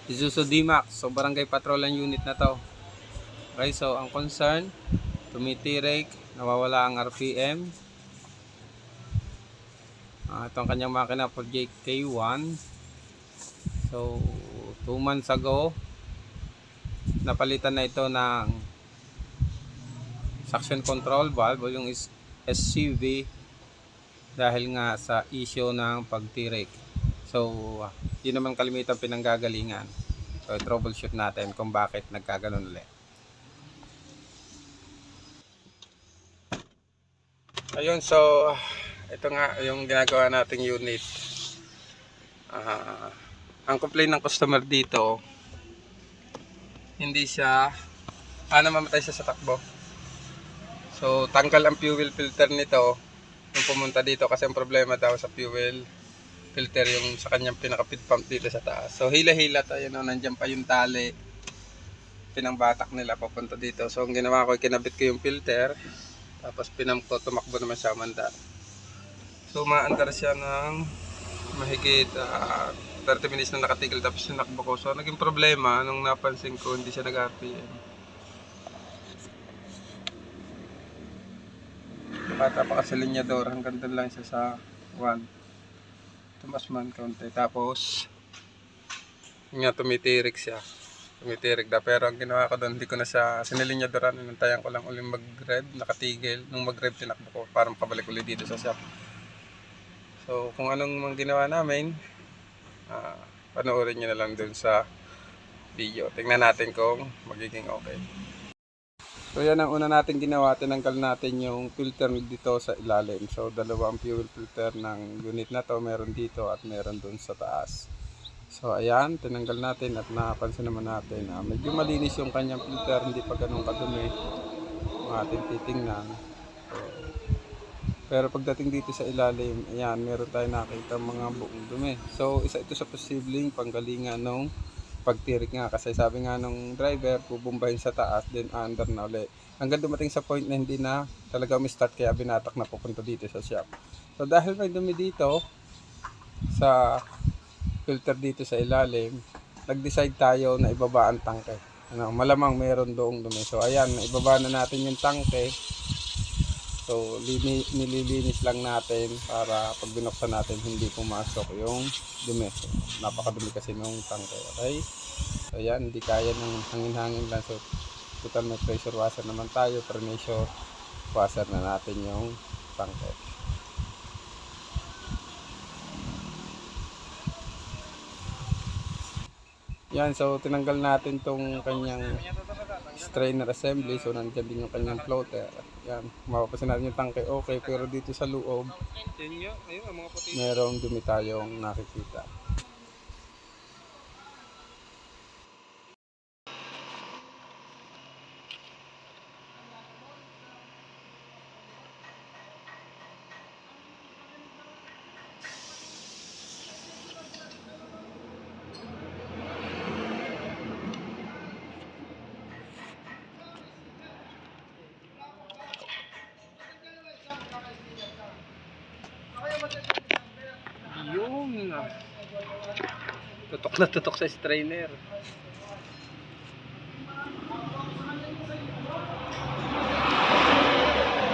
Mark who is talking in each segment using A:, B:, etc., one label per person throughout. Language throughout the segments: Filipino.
A: Isuzu D-Max. So barangay patrol ang unit na to. Okay, so ang concern, tumitirik, nawawala ang RPM. Ito ang kanyang makina for JK1. So 2 months ago, napalitan na ito ng suction control valve o yung SCV dahil nga sa issue ng pagtirik. So yun naman kalimitan pinanggagalingan. So troubleshoot natin kung bakit nagkaganon ulit. Ayun, so ito nga yung ginagawa nating unit. Ang complaint ng customer dito, hindi siya namamatay siya sa takbo. So tanggal ang fuel filter nito yung pumunta dito kasi ang problema daw sa fuel filter yung sa kanyang pinaka-feed pump dito sa taas. So hila-hila tayo, no, nandiyan pa yung tali pinangbatak nila papunta dito. So ang ginawa ko, kinabit ko yung filter, tapos pinamp ko, tumakbo naman siya mandar. So maandar siya ng mahigit 30 minutes na nakatigil, tapos sinakbo ko. So naging problema nung napansin ko hindi siya nag-RPM. Bata pa kasi linyador, hanggang doon lang siya sa 1. Tumas man konti. Tapos nga tumitirik siya. Tumitirik na. Pero ang ginawa ko doon, hindi ko na siya sinilinyadoran. Inantayan ko lang ulit mag-rev, nakatigil. Nung mag-rev, tinakbo ko. Parang pabalik ulit dito sa shop. So kung anong ginawa namin, panoorin nyo na lang doon sa video. Tingnan natin kung magiging okay. So yan ang una natin ginawa, tinanggal natin yung filter dito sa ilalim. So dalawa ang fuel filter ng unit na to, meron dito at meron doon sa taas. So ayan, tinanggal natin at napansin naman natin medyo malinis yung kanyang filter, hindi pa ganun kadumi ang ating titingnan. So, pero pagdating dito sa ilalim, ayan, meron tayo nakita mga buong dumi. So isa ito sa posibleng panggalingan ng pagtirik nga, kasi sabi nga nung driver, bubumbahin sa taas, then under na ulit. Hanggang dumating sa point na hindi na talaga start, kaya binatak na pupunta dito sa shop. So dahil may dumi dito sa filter dito sa ilalim, nag-decide tayo na ibaba ang tangke. Malamang meron doong dumi. So ayan, ibaba na natin yung tangke. So nililinis lang natin para pag binuksan natin hindi pumasok yung dumi. So, napakadumi kasi nung tangke. Okay? So ayan, hindi kaya ng hangin-hangin lang. So total may pressure washer naman tayo. Pressure washer na natin yung tangke. Yan, so tinanggal natin tong kanyang strainer assembly. So nandiyan din yung kanyang floater. Yan, mapapasin natin yung tangke okay, pero dito sa loob merong dumi tayong nakikita. Yun, tutok na tutok sa strainer.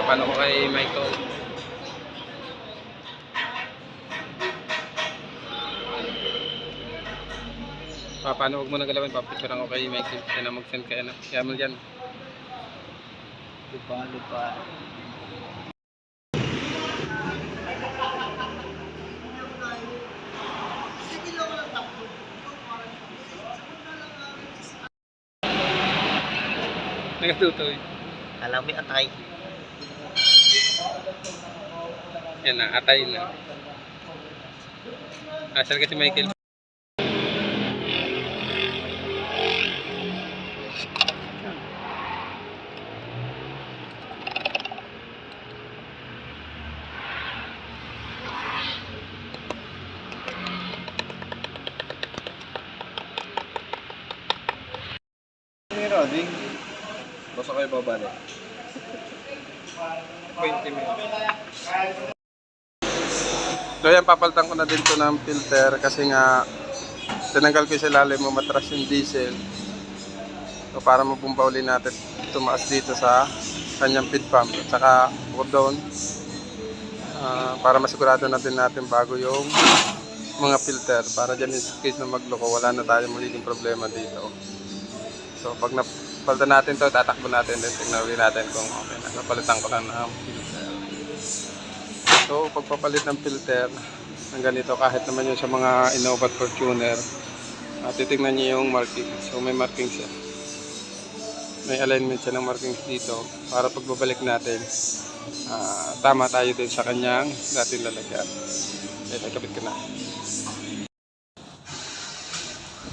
A: Paano ko kay Michael? Paano huwag mo na galawin, papicturean ko kay Michael. Kaya na mag-send kay Yamal yan. Lupa. Nagatutoy.
B: Alam mo atay.
A: Yan na, atay na. Asal kasi Michael.
C: Roding. Basta kayo babalik.
A: 20 minutes. So yan, papalitan ko na din to ng filter kasi nga tinanggal ko sa ilalim mo matras yung diesel. So para mabumba uli natin tumaas dito sa kanyang feed pump. At saka bukod doon, para masigurado natin bago yung mga filter. Para dyan in case na magloko, wala na tayo magiging problema dito. So pag napalitan natin to, tatakbo natin din. Tignan ulit natin kung okay na. Napalitan ko lang ng filter. So pagpapalit ng filter, ng ganito kahit naman yun sa mga Innova Fortuner, titignan niyo yung marking. So may marking siya. May alignment siya ng markings dito para pagbabalik natin tama tayo din sa kanyang dating lalagyan. Ayan, nakabit ko na.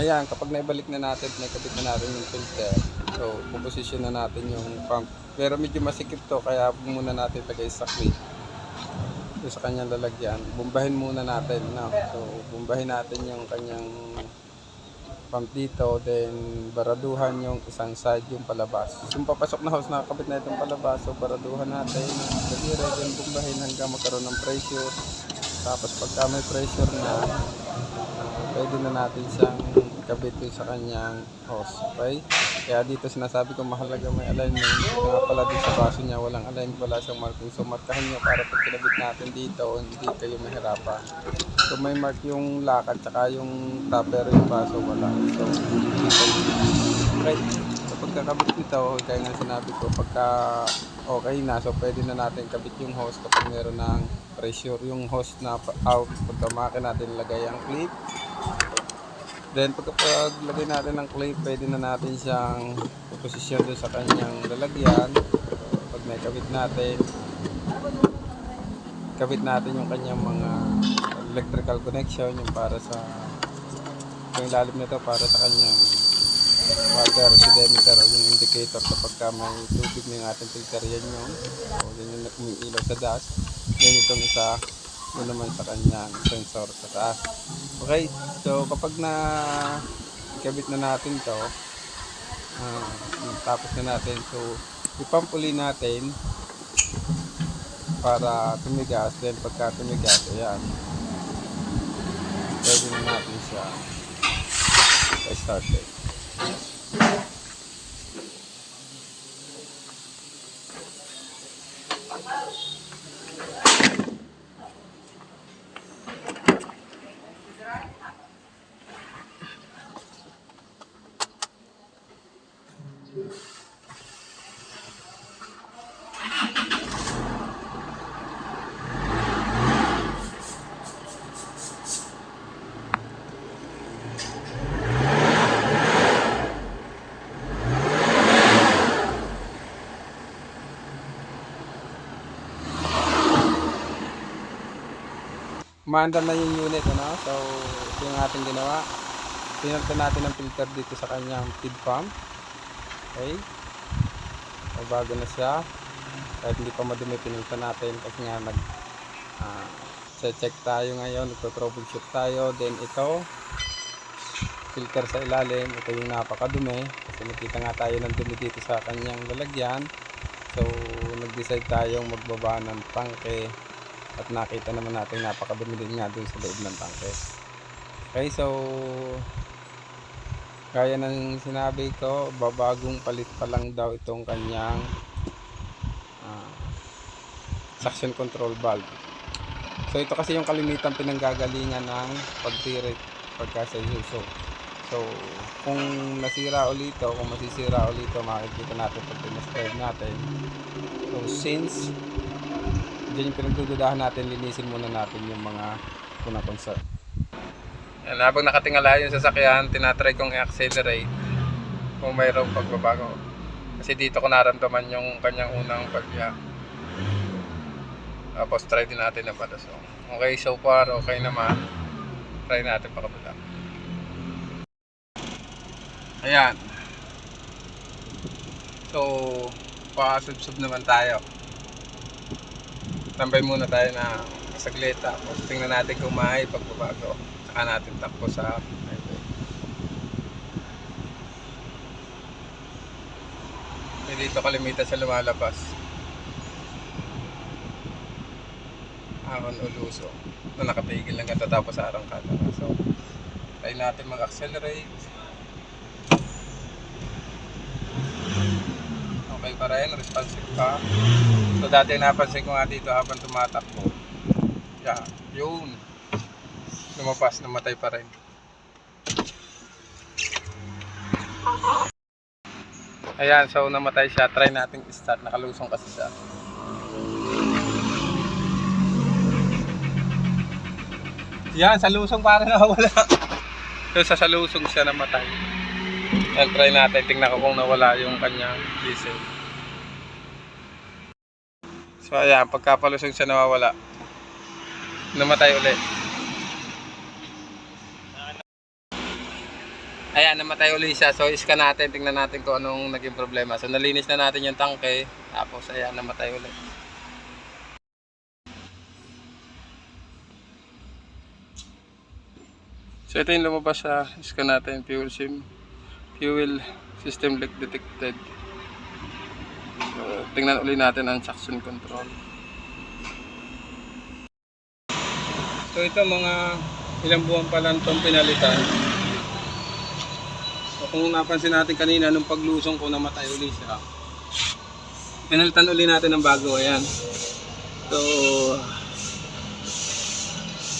A: Ayan, kapag naibalik na natin, nakabit na natin yung filter. So, puposisyon na natin yung pump. Pero medyo masikip to, kaya muna natin lagay sa clip. So, sa kanyang lalagyan, bumbahin muna natin. No? So, bumbahin natin yung kanyang pump dito, then baraduhan yung isang side yung palabas. Yung papasok na hose, nakakabit na itong palabas, so baraduhan natin, daliri, then bumbahin hanggang magkaroon ng pressure. Tapos pagka may pressure na, pwede na natin siyang kabit sa kanyang hose. Okay? Kaya dito sinasabi ko mahalaga may alignment. Nga pala din sa baso niya, walang alignment, wala siyang marking. So markahan nyo para pag kinabit natin dito, hindi kayo mahirapan. So may mark yung lakad, tsaka yung topper yung baso, wala. So, okay. So pagkakabit nito, kaya nga sinabi ko, pagka okay na, so pwede na natin kabit yung hose kapag meron ng pressure. Yung hose na out, pagka natin lagay ang clip. Then pagkapaglagay natin ng clip, pwede na natin siyang posisyon doon sa kanyang lalagyan. Pag may kabit natin yung kanyang mga electrical connection, yung para sa yung ilalim nito para sa kanyang water oximeter o yung indicator kapag may tubig na yung ating filter, yan yun. So yan yung umiilaw sa dash. Yan itong isa yun naman sa kanyang sensor sa taas. Okay, so kapag na kabit na natin to, tapos na natin, so ipump uli natin para tumigas. Then pagka tumigas, ayan, pwede na natin siya started. Umaandar na yung unit, ano? So, ito yung ating ginawa. Pinunta natin ang filter dito sa kanyang feed pump. Okay? So, bago na siya. Kahit hindi pa madumi, pinunta natin kasi nga check tayo ngayon, nagpo-troubleshoot tayo. Then ito, filter sa ilalim. Ito yung napakadumi kasi nakita nga tayo ng dumi dito sa kanyang lalagyan. So, nag-decide tayong magbaba ng tangke. At nakita naman natin napakadumi din nga dun sa loob ng tangke. Okay, so gaya ng sinabi ko, babagong palit pa lang daw itong kanyang suction control valve. So ito kasi yung kalimitan pinanggagalingan ng pagtirik pagka sa isuso. So kung nasira ulit ito, kung masisira ulit ito, makikita natin pag pinastyle natin. So since diyan yung pinagdududahan natin, linisin muna natin yung mga punang concern. Yan, habang nakatingala yung sasakyan, tinatry kong i-accelerate kung mayroong pagbabago. Kasi dito ko naramdaman yung kanyang unang pagya. Tapos try din natin ang patas. Okay, so far okay naman. Try natin pa kabila. Ayan. So, pasubsob naman tayo. Tambay muna tayo na saglit, tapos tingnan natin kung may pagbabago, saka natin takbo sa highway. Dito kalimitan sa lumalabas, ahon o luso na nakapigil lang katatapos sa arangkada. So Try natin mag-accelerate. Okay pa rin, responsive pa. So dati napansin ko nga dito habang tumatakbo. Yeah, yun. Lumapas, namatay pa rin. Ayan, so namatay siya. Try natin i-start. Nakalusong kasi siya. Yan, sa lusong parang nawala. So sa lusong siya namatay. Yan, try natin. Tingnan ko kung nawala yung kanyang diesel. So ayan, pagkapalusong siya nawawala. Namatay ulit. Ayan, namatay ulit siya. So iscan natin, tingnan natin kung anong naging problema. So nalinis na natin yung tangke. Tapos ayan, namatay ulit. So ito yung lumabas sa iscan natin, fuel system leak detected. So tingnan ulit natin ang suction control. So ito mga ilang buwan pa lang itong pinalitan. So kung napansin natin kanina nung paglusong ko namatay ulit siya. Pinalitan ulit natin ng bago, ayan. So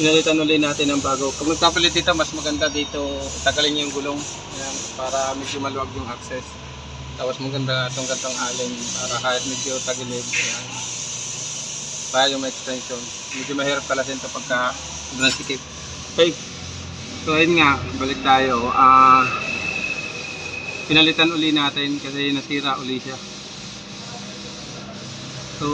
A: pinalitan ulit natin ng bago. Kung magpapalit dito, mas maganda dito tagalin niyo yung gulong. Ayan, para medyo maluwag yung access. Tapos maganda itong gantong allen para kahit medyo tagilid. Ayan. Para yung extension. Medyo mahirap kalasin ito pagka sobrang sikip. Okay. So ayun nga, balik tayo. Pinalitan uli natin kasi nasira uli siya. So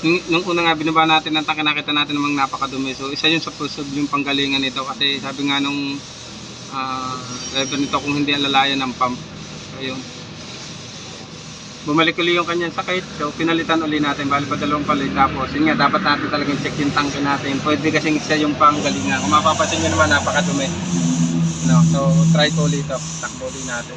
A: nung una nga binaba natin ng tangke, nakita natin namang napakadumi. So isa yun sa yung panggalingan nito kasi sabi nga nung driver nito kung hindi alalayan ng pump. So yun. Bumalik uli yung kanyang sakit. So pinalitan uli natin. Bali pa dalawang palit. Tapos yun nga, dapat natin talagang check yung tangke natin. Pwede kasing isa yung panggalingan. Kung mapapansin nyo naman, napakadumi. No? So try ko ulit ito. Takbo ulit natin.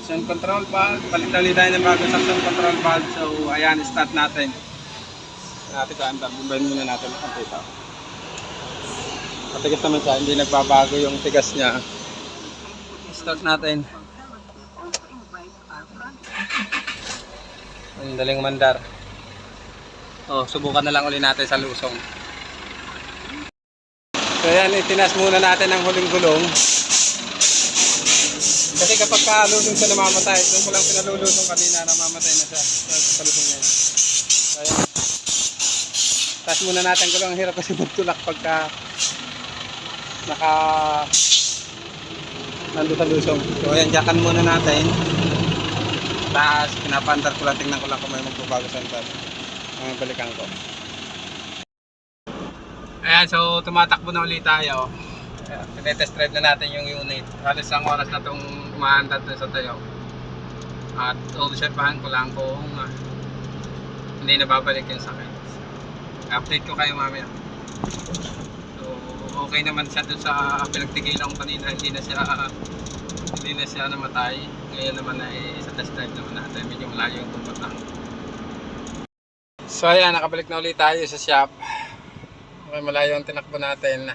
A: Suction control valve, palit ulit tayo ng bagong suction control valve. So ayan, start natin. Natin ka andar, bumbayin muna natin ang ito. Matigas naman siya, hindi nagbabago yung tigas niya. Start natin. Ang daling mandar. Oh, subukan na lang ulit natin sa lusong. So ayan, itinas muna natin ang huling gulong. Kasi kapag kalusong siya namamatay, doon ko lang pinalulusong kanina, namamatay na siya sa lusong niya. So, ayan. Taas muna natin ko lang, ang hirap kasi magtulak pagka nandun sa lusong. So ayan, jakan muna natin. Taas, pinapandar ko lang, tingnan ko lang kung may magbabago sa antar. Ang balikan ko. Ayan, so tumatakbo na ulit tayo. Tinetest drive na natin yung unit. Halos ang oras na itong umaandar doon sa tayo. At obserbahan ko lang kung hindi na babalik yung sakit. Update ko kayo mamaya. So okay naman siya doon sa pinagtigilan ko kanina. Hindi na siya namatay. Ngayon naman ay sa test drive naman natin. Medyo malayo yung tumpot lang. So ayan, nakabalik na ulit tayo sa shop. Okay, malayo ang tinakbo natin.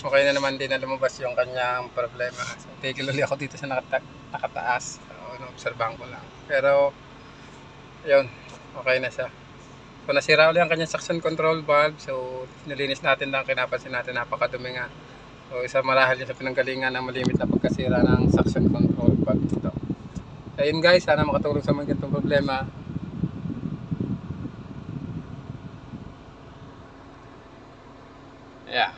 A: Okay na naman din na lumabas yung kanyang problema. So, tigil ulit ako dito sa nakataas. Obserbahan ko lang. Pero, yun, okay na siya. So, nasira ulit ang kanyang suction control valve. So, nilinis natin lang, kinapansin natin, napakadumi nga. So, isa marahil yun sa pinanggalingan ng malimit na pagkasira ng suction control valve dito. Ayun guys, sana makatulong sa mga ganitong problema. Yeah.